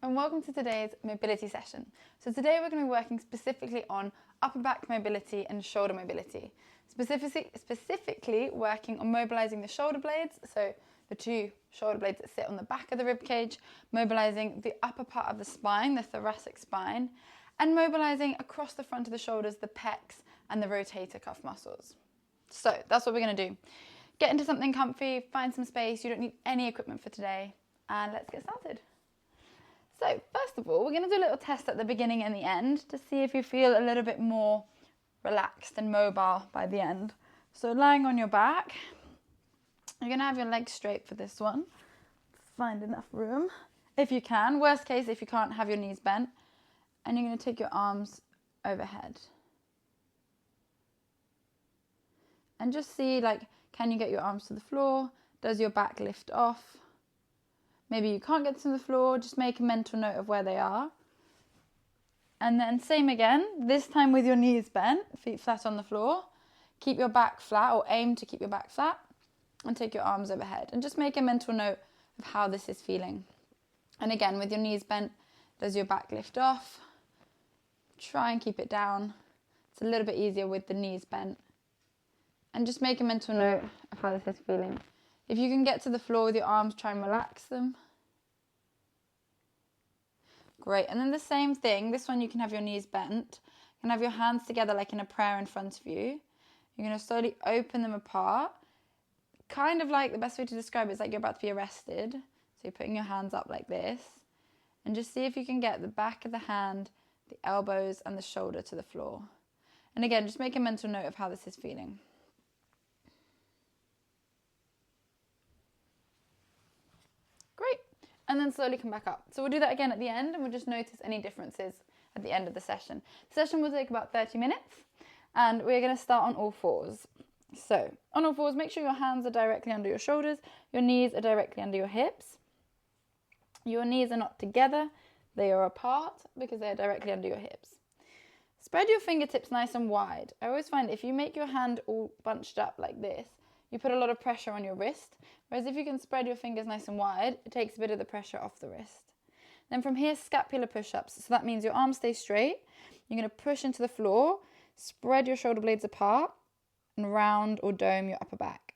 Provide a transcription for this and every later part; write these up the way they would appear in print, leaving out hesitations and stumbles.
and welcome to today's mobility session. So today we're going to be working specifically on upper back mobility and shoulder mobility. Specifically working on mobilizing the shoulder blades, so the two shoulder blades that sit on the back of the rib cage, mobilizing the upper part of the spine, the thoracic spine, and mobilizing across the front of the shoulders, the pecs and the rotator cuff muscles. So that's what we're going to do. Get into something comfy, find some space, you don't need any equipment for today, and let's get started. So first of all, we're going to do a little test at the beginning and the end to see if you feel a little bit more relaxed and mobile by the end. So lying on your back, you're going to have your legs straight for this one. Find enough room if you can. Worst case, if you can't, have your knees bent. And you're going to take your arms overhead. And just see, can you get your arms to the floor? Does your back lift off? Maybe you can't get to the floor, just make a mental note of where they are. And then same again, this time with your knees bent, feet flat on the floor. Keep your back flat, or aim to keep your back flat, and take your arms overhead. And just make a mental note of how this is feeling. And again, with your knees bent, does your back lift off? Try and keep it down. It's a little bit easier with the knees bent. And just make a mental note of how this is feeling. If you can get to the floor with your arms, try and relax them. Great. And then the same thing, this one you can have your knees bent. You can have your hands together like in a prayer in front of you. You're going to slowly open them apart. Kind of like, the best way to describe it is like you're about to be arrested. So you're putting your hands up like this. And just see if you can get the back of the hand, the elbows and the shoulder to the floor. And again, just make a mental note of how this is feeling. Great. And then slowly come back up. So we'll do that again at the end, and we'll just notice any differences at the end of the session. The session will take about 30 minutes, and we're going to start on all fours. So on all fours, make sure your hands are directly under your shoulders, your knees are directly under your hips. Your knees are not together, they are apart because they are directly under your hips. Spread your fingertips nice and wide. I always find if you make your hand all bunched up like this, you put a lot of pressure on your wrist, whereas if you can spread your fingers nice and wide, it takes a bit of the pressure off the wrist. Then from here, scapular push-ups. So that means your arms stay straight. You're going to push into the floor, spread your shoulder blades apart, and round or dome your upper back.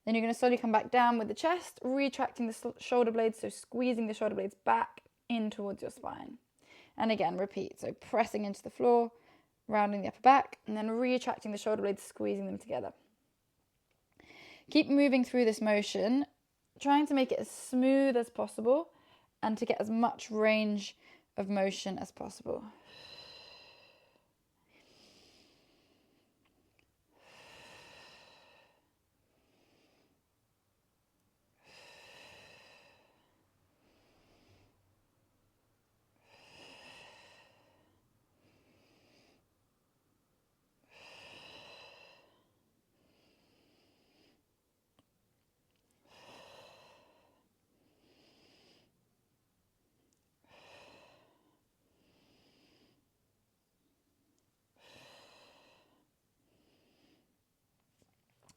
Then you're going to slowly come back down with the chest, retracting the shoulder blades, so squeezing the shoulder blades back in towards your spine. And again, repeat. So pressing into the floor, rounding the upper back, and then retracting the shoulder blades, squeezing them together. Keep moving through this motion, trying to make it as smooth as possible and to get as much range of motion as possible.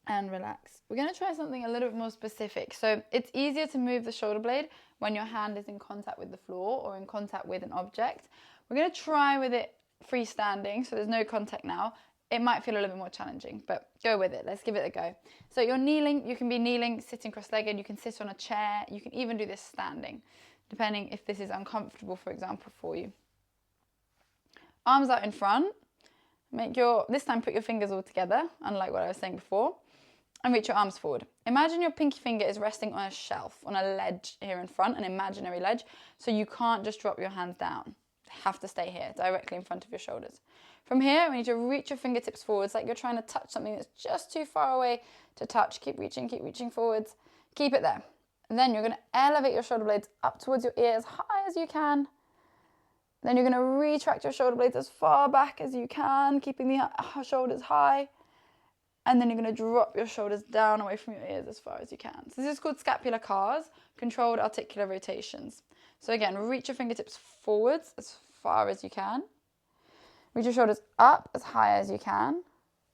And relax. We're going to try something a little bit more specific. So it's easier to move the shoulder blade when your hand is in contact with the floor or in contact with an object. We're going to try with it freestanding, so there's no contact now. It might feel a little bit more challenging, but go with it. Let's give it a go. So you're kneeling. You can be kneeling, sitting cross-legged. You can sit on a chair. You can even do this standing, depending if this is uncomfortable, for example, for you. Arms out in front. This time put your fingers all together, unlike what I was saying before. And reach your arms forward. Imagine your pinky finger is resting on a shelf, on a ledge here in front, an imaginary ledge, so you can't just drop your hands down. They have to stay here, directly in front of your shoulders. From here, we need to reach your fingertips forwards like you're trying to touch something that's just too far away to touch. Keep reaching forwards. Keep it there. And then you're going to elevate your shoulder blades up towards your ear as high as you can. Then you're going to retract your shoulder blades as far back as you can, keeping the shoulders high. And then you're going to drop your shoulders down away from your ears as far as you can. So this is called scapular cars, controlled articular rotations. So again, reach your fingertips forwards as far as you can. Reach your shoulders up as high as you can.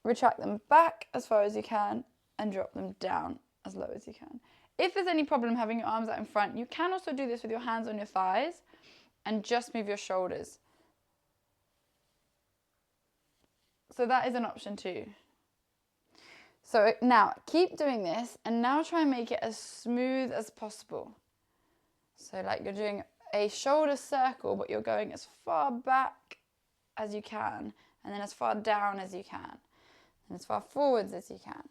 Retract them back as far as you can. And drop them down as low as you can. If there's any problem having your arms out in front, you can also do this with your hands on your thighs. and just move your shoulders. So that is an option too. So now keep doing this, and now try and make it as smooth as possible. So like you're doing a shoulder circle, but you're going as far back as you can, and then as far down as you can, and as far forwards as you can,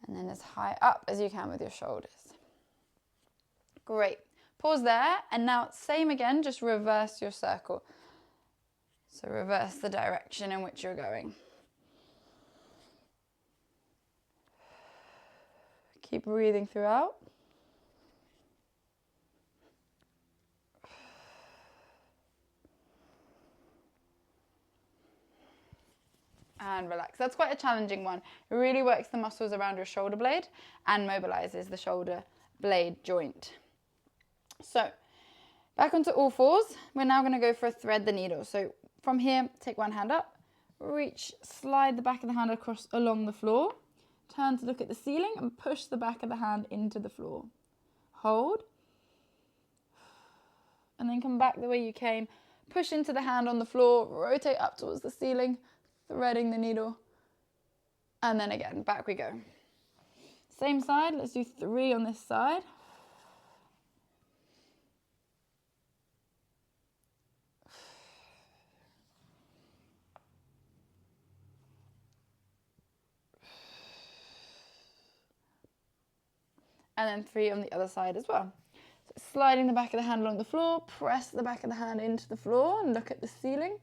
and then as high up as you can with your shoulders. Great. Pause there, and now same again, just reverse your circle. So reverse the direction in which you're going. Keep breathing throughout. And relax. That's quite a challenging one. It really works the muscles around your shoulder blade and mobilizes the shoulder blade joint. So back onto all fours. We're now going to go for a thread the needle. So from here, take one hand up, reach, slide the back of the hand across along the floor, turn to look at the ceiling and push the back of the hand into the floor. Hold. And then come back the way you came. Push into the hand on the floor, rotate up towards the ceiling, threading the needle, and then again, back we go. Same side, let's do 3 on this side. And then 3 on the other side as well. So sliding the back of the hand along the floor, press the back of the hand into the floor and look at the ceiling.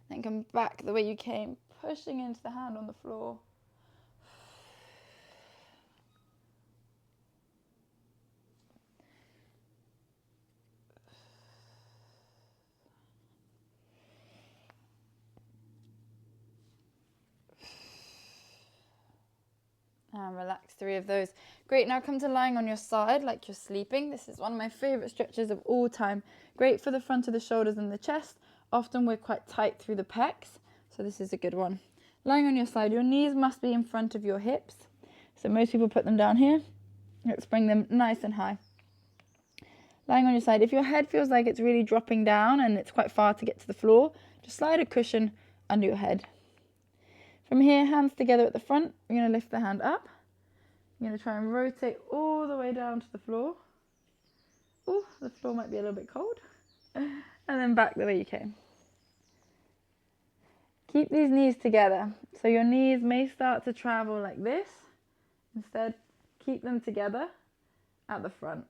Then come back the way you came, pushing into the hand on the floor. And relax 3 of those. Great, now come to lying on your side like you're sleeping. This is one of my favourite stretches of all time. Great for the front of the shoulders and the chest. Often we're quite tight through the pecs, so this is a good one. Lying on your side, your knees must be in front of your hips. So most people put them down here. Let's bring them nice and high. Lying on your side, if your head feels like it's really dropping down and it's quite far to get to the floor, just slide a cushion under your head. From here, hands together at the front, you're going to lift the hand up. You're going to try and rotate all the way down to the floor. Oh, the floor might be a little bit cold. And then back the way you came. Keep these knees together. So your knees may start to travel like this. Instead, keep them together at the front.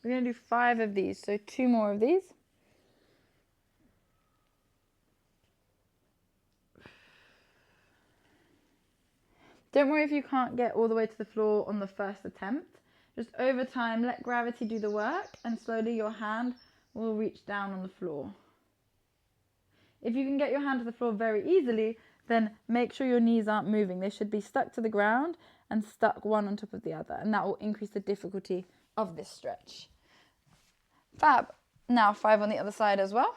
We're going to do 5 of these, so 2 more of these. Don't worry if you can't get all the way to the floor on the first attempt. Just over time, let gravity do the work, and slowly your hand will reach down on the floor. If you can get your hand to the floor very easily, then make sure your knees aren't moving. They should be stuck to the ground and stuck one on top of the other, and that will increase the difficulty of this stretch. Fab. Now 5 on the other side as well.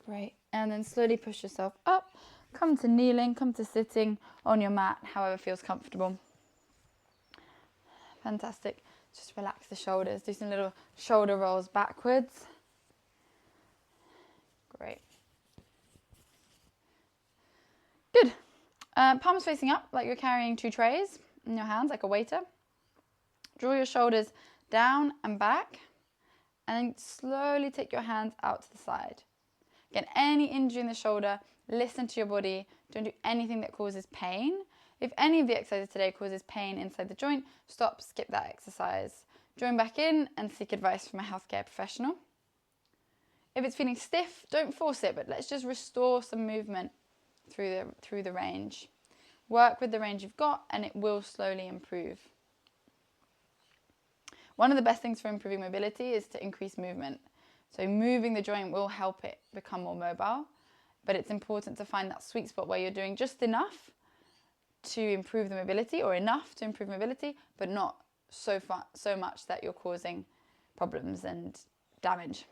Great, and then slowly push yourself up, come to kneeling, come to sitting on your mat, however feels comfortable. Fantastic, just relax the shoulders, do some little shoulder rolls backwards. Great. Good, palms facing up like you're carrying 2 trays in your hands like a waiter. Draw your shoulders down and back, and then slowly take your hands out to the side. Again, any injury in the shoulder, listen to your body. Don't do anything that causes pain. If any of the exercises today causes pain inside the joint, stop, skip that exercise. Join back in and seek advice from a healthcare professional. If it's feeling stiff, don't force it, but let's just restore some movement through the range. Work with the range you've got and it will slowly improve. One of the best things for improving mobility is to increase movement. So moving the joint will help it become more mobile, but it's important to find that sweet spot where you're doing just enough to improve the mobility, or enough to improve mobility, but not so much that you're causing problems and damage.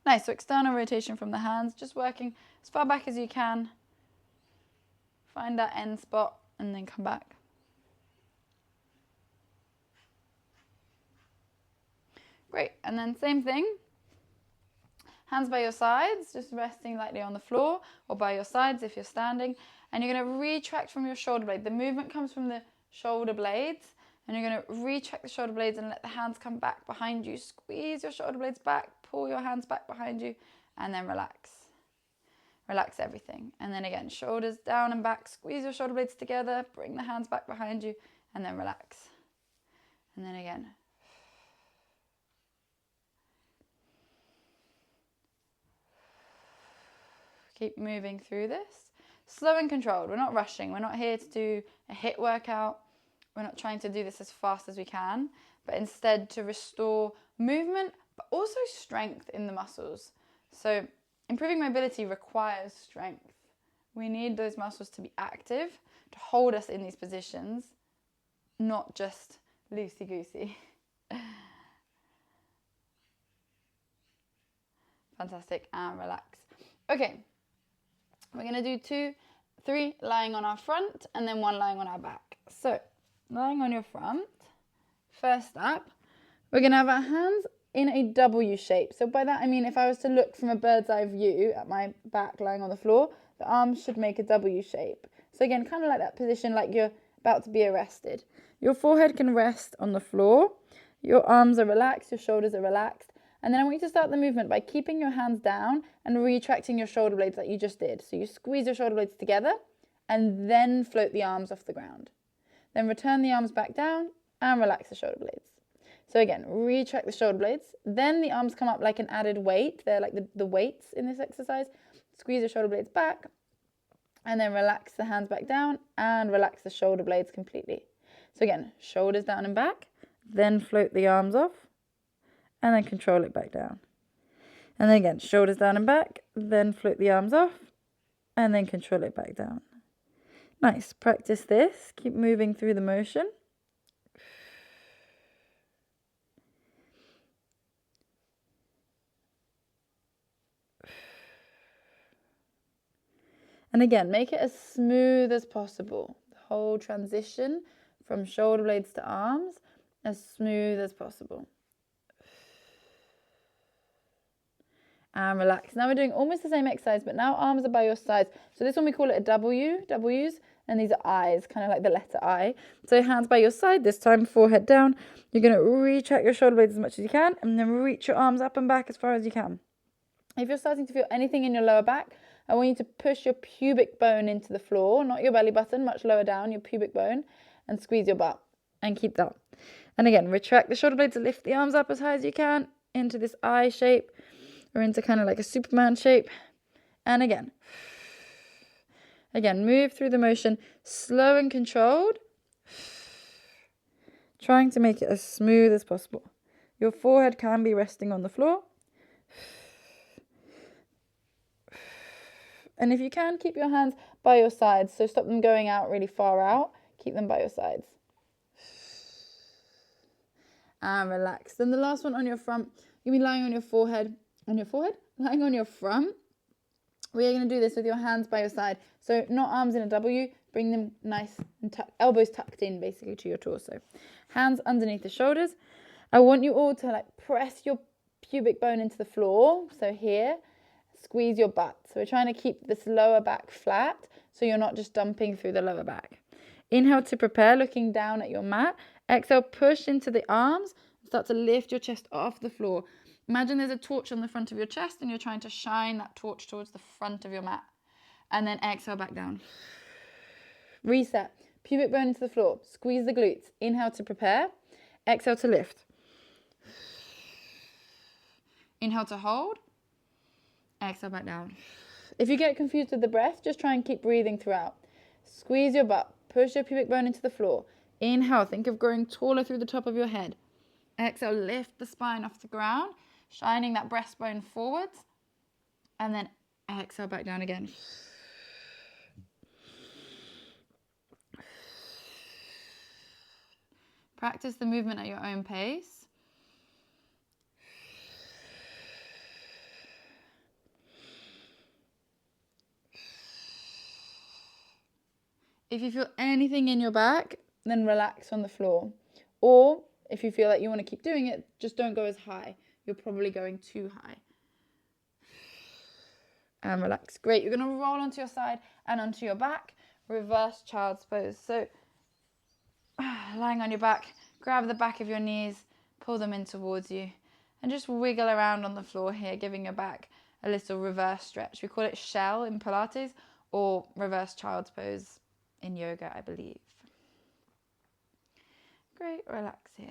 Nice, so external rotation from the hands, just working as far back as you can. Find that end spot and then come back. Great, and then same thing. Hands by your sides, just resting lightly on the floor or by your sides if you're standing. And you're going to retract from your shoulder blade. The movement comes from the shoulder blades. And you're going to retract the shoulder blades and let the hands come back behind you. Squeeze your shoulder blades back, pull your hands back behind you, and then relax. Relax everything. And then again, shoulders down and back. Squeeze your shoulder blades together, bring the hands back behind you, and then relax. And then again. Keep moving through this. Slow and controlled. We're not rushing. We're not here to do a HIIT workout. We're not trying to do this as fast as we can, but instead to restore movement, but also strength in the muscles. So improving mobility requires strength. We need those muscles to be active, to hold us in these positions, not just loosey-goosey. Fantastic, and relax. Okay. We're going to do 3 lying on our front and then 1 lying on our back. So, lying on your front, first up, we're going to have our hands in a W shape. So by that I mean if I was to look from a bird's eye view at my back lying on the floor, the arms should make a W shape. So again, kind of like that position like you're about to be arrested. Your forehead can rest on the floor, your arms are relaxed, your shoulders are relaxed. And then I want you to start the movement by keeping your hands down and retracting your shoulder blades like you just did. So you squeeze your shoulder blades together and then float the arms off the ground. Then return the arms back down and relax the shoulder blades. So again, retract the shoulder blades. Then the arms come up like an added weight. They're like the weights in this exercise. Squeeze your shoulder blades back and then relax the hands back down and relax the shoulder blades completely. So again, shoulders down and back, then float the arms off. And then control it back down. And then again, shoulders down and back, then float the arms off, and then control it back down. Nice, practice this, keep moving through the motion. And again, make it as smooth as possible. The whole transition from shoulder blades to arms, as smooth as possible. And relax. Now we're doing almost the same exercise, but now arms are by your sides. So this one we call it a W, W's, and these are I's, kind of like the letter I. So hands by your side, this time forehead down. You're going to retract your shoulder blades as much as you can, and then reach your arms up and back as far as you can. If you're starting to feel anything in your lower back, I want you to push your pubic bone into the floor, not your belly button, much lower down, your pubic bone, and squeeze your butt, and keep that. And again, retract the shoulder blades to lift the arms up as high as you can into this I shape, or into kind of like a Superman shape. And again, move through the motion, slow and controlled, trying to make it as smooth as possible. Your forehead can be resting on the floor. And if you can, keep your hands by your sides. So stop them going out really far out. Keep them by your sides. And relax. Then the last one on your front, you'll be lying on your forehead. Lying on your front. We are going to do this with your hands by your side. So not arms in a W. Bring them nice and elbows tucked in basically to your torso. Hands underneath the shoulders. I want you all to press your pubic bone into the floor. So here. Squeeze your butt. So we're trying to keep this lower back flat so you're not just dumping through the lower back. Inhale to prepare, looking down at your mat. Exhale, push into the arms. Start to lift your chest off the floor. Imagine there's a torch on the front of your chest and you're trying to shine that torch towards the front of your mat. And then exhale back down. Reset. Pubic bone into the floor. Squeeze the glutes. Inhale to prepare. Exhale to lift. Inhale to hold. Exhale back down. If you get confused with the breath, just try and keep breathing throughout. Squeeze your butt. Push your pubic bone into the floor. Inhale, think of growing taller through the top of your head. Exhale, lift the spine off the ground, shining that breastbone forwards. And then exhale back down again. Practice the movement at your own pace. If you feel anything in your back, then relax on the floor. Or if you feel like you want to keep doing it, just don't go as high. You're probably going too high. And relax. Great. You're going to roll onto your side and onto your back. Reverse child's pose. So lying on your back, grab the back of your knees, pull them in towards you, and just wiggle around on the floor here, giving your back a little reverse stretch. We call it shell in Pilates or reverse child's pose in yoga, I believe. Great, relax here.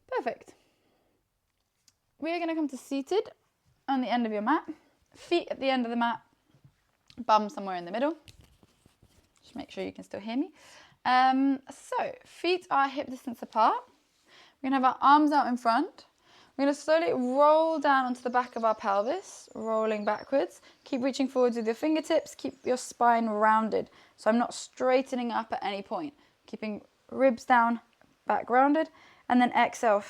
Perfect. We're going to come to seated on the end of your mat. Feet at the end of the mat, bum somewhere in the middle. Just make sure you can still hear me. So, feet are hip distance apart. We're going to have our arms out in front. We're going to slowly roll down onto the back of our pelvis, rolling backwards. Keep reaching forwards with your fingertips. Keep your spine rounded. So I'm not straightening up at any point. Keeping ribs down, back rounded. And then exhale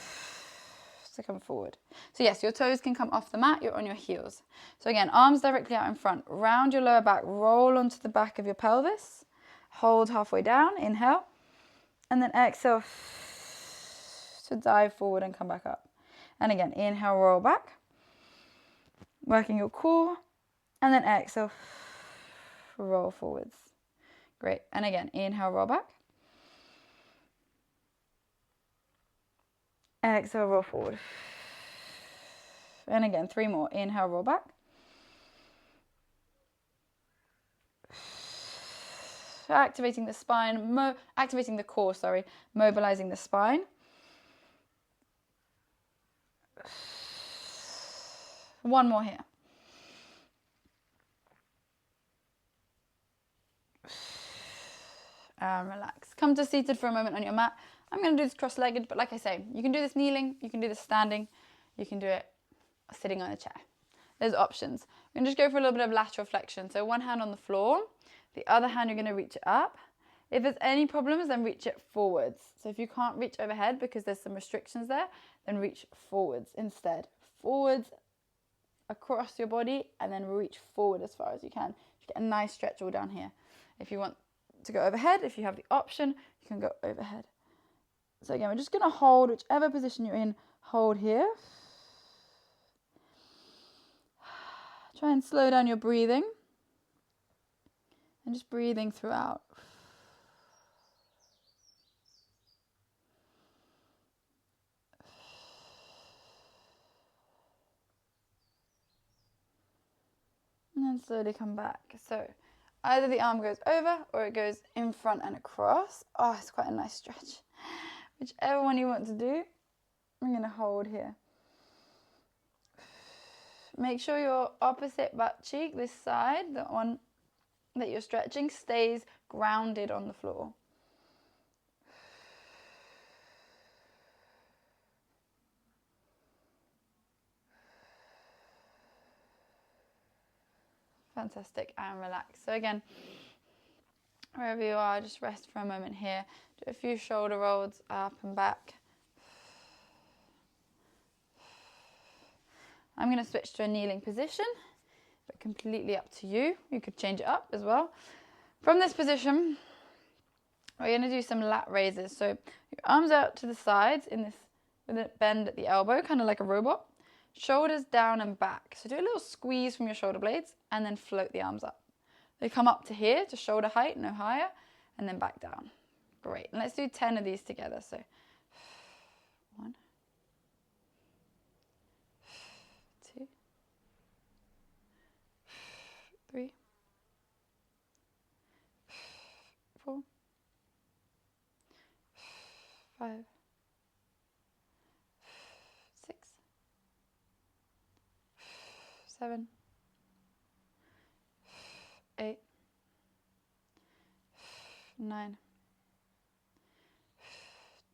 to come forward. So yes, your toes can come off the mat. You're on your heels. So again, arms directly out in front. Round your lower back. Roll onto the back of your pelvis. Hold halfway down. Inhale. And then exhale to dive forward and come back up. And again, inhale, roll back, working your core, and then exhale, roll forwards. Great. And again, inhale, roll back. Exhale, roll forward. And again, 3 more. Inhale, roll back. Activating the spine, activating the core, mobilizing the spine. One more here. And relax. Come to seated for a moment on your mat. I'm going to do this cross-legged, but like I say, you can do this kneeling, you can do this standing, you can do it sitting on a chair. There's options. We're going to just go for a little bit of lateral flexion. So one hand on the floor, the other hand you're going to reach it up. If there's any problems, then reach it forwards. So if you can't reach overhead because there's some restrictions there, then reach forwards instead. Forwards across your body and then reach forward as far as you can. Just get a nice stretch all down here. If you want to go overhead, if you have the option, you can go overhead. So again, we're just going to hold whichever position you're in, hold here. Try and slow down your breathing. And just breathing throughout. And then slowly come back. So either the arm goes over or it goes in front and across. Oh, it's quite a nice stretch. Whichever one you want to do, I'm going to hold here. Make sure your opposite butt cheek, this side, the one that you're stretching, stays grounded on the floor. Fantastic, and relax. So again, wherever you are, just rest for a moment here. Do a few shoulder rolls up and back. I'm going to switch to a kneeling position, but completely up to you. You could change it up as well. From this position, we're going to do some lat raises. So your arms out to the sides in this, with a bend at the elbow, kind of like a robot. Shoulders down and back. So do a little squeeze from your shoulder blades and then float the arms up. They come up to here, to shoulder height, no higher, and then back down. Great. And let's do 10 of these together. So 1, 2, 3, 4, 5, 6, 7, 8, 9,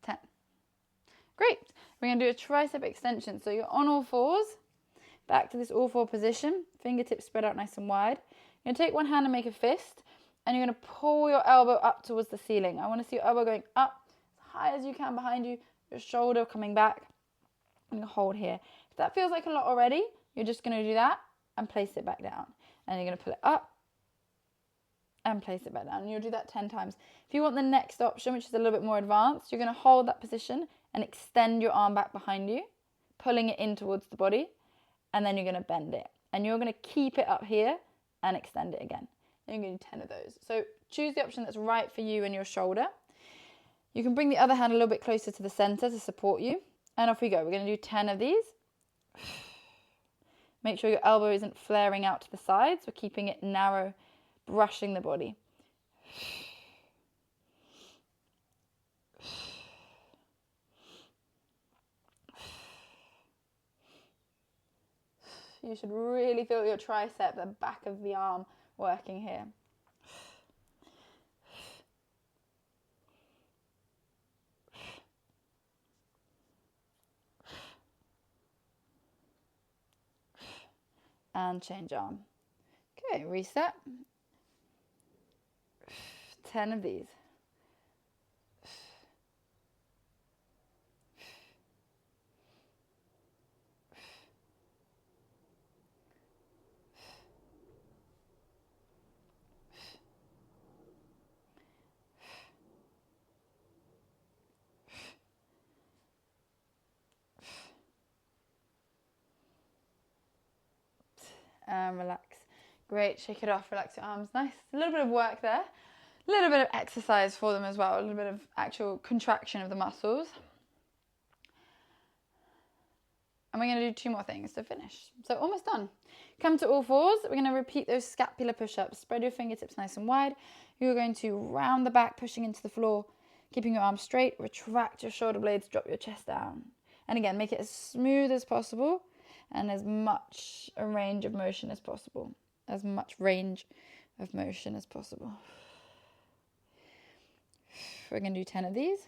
10. Great. We're going to do a tricep extension. So you're on all fours, back to this all four position, fingertips spread out nice and wide. You're going to take one hand and make a fist, and you're going to pull your elbow up towards the ceiling. I want to see your elbow going up as high as you can behind you, your shoulder coming back, and you hold here. If that feels like a lot already, you're just going to do that and place it back down. And you're going to pull it up and place it back down. And you'll do that 10 times. If you want the next option, which is a little bit more advanced, you're going to hold that position and extend your arm back behind you, pulling it in towards the body, and then you're going to bend it. And you're going to keep it up here and extend it again. And you're going to do 10 of those. So choose the option that's right for you and your shoulder. You can bring the other hand a little bit closer to the center to support you. And off we go. We're going to do 10 of these. Make sure your elbow isn't flaring out to the sides. We're keeping it narrow, brushing the body. You should really feel your tricep, the back of the arm, working here. And change arm. Okay, reset. 10 of these. And relax. Great, shake it off, relax your arms. Nice. A little bit of work there. A little bit of exercise for them as well. A little bit of actual contraction of the muscles. And we're going to do 2 more things to finish. So almost done. Come to all fours. We're going to repeat those scapular push-ups. Spread your fingertips nice and wide. You're going to round the back, pushing into the floor, keeping your arms straight. Retract your shoulder blades, drop your chest down. And again, make it as smooth as possible and as much a range of motion as possible. As much range of motion as possible. We're going to do 10 of these.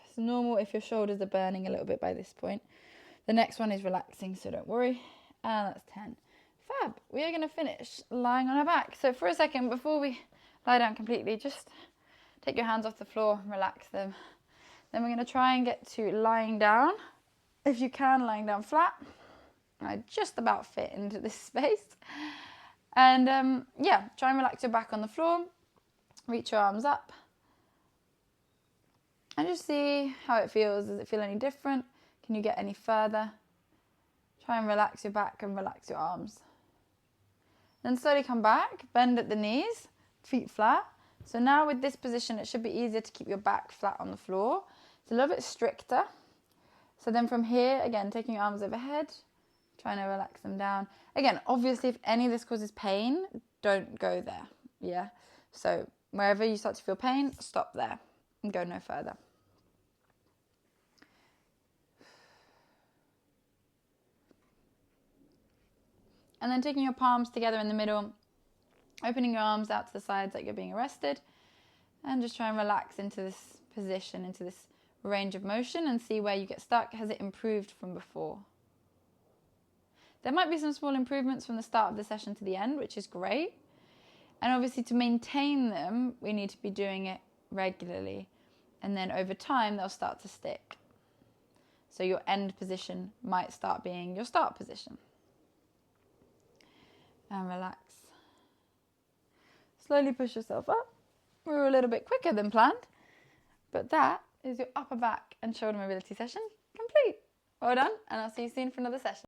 It's normal if your shoulders are burning a little bit by this point. The next one is relaxing, so don't worry. And that's 10. Fab. We are going to finish lying on our back. So for a second, before we lie down completely, just take your hands off the floor, relax them. Then we're going to try and get to lying down. If you can, lying down flat. I just about fit into this space. And yeah, try and relax your back on the floor. Reach your arms up. And just see how it feels. Does it feel any different? Can you get any further? Try and relax your back and relax your arms. Then slowly come back, bend at the knees, feet flat. So now with this position, it should be easier to keep your back flat on the floor. It's a little bit stricter. So then from here, again, taking your arms overhead, trying to relax them down. Again, obviously, if any of this causes pain, don't go there, yeah? So wherever you start to feel pain, stop there and go no further. And then taking your palms together in the middle, opening your arms out to the sides like you're being arrested, and just try and relax into this position, into this range of motion, and see where you get stuck. Has it improved from before? There might be some small improvements from the start of the session to the end, which is great. And obviously to maintain them, we need to be doing it regularly. And then over time, they'll start to stick. So your end position might start being your start position. And relax. Slowly push yourself up. We were a little bit quicker than planned, but that is your upper back and shoulder mobility session complete. Well done, and I'll see you soon for another session.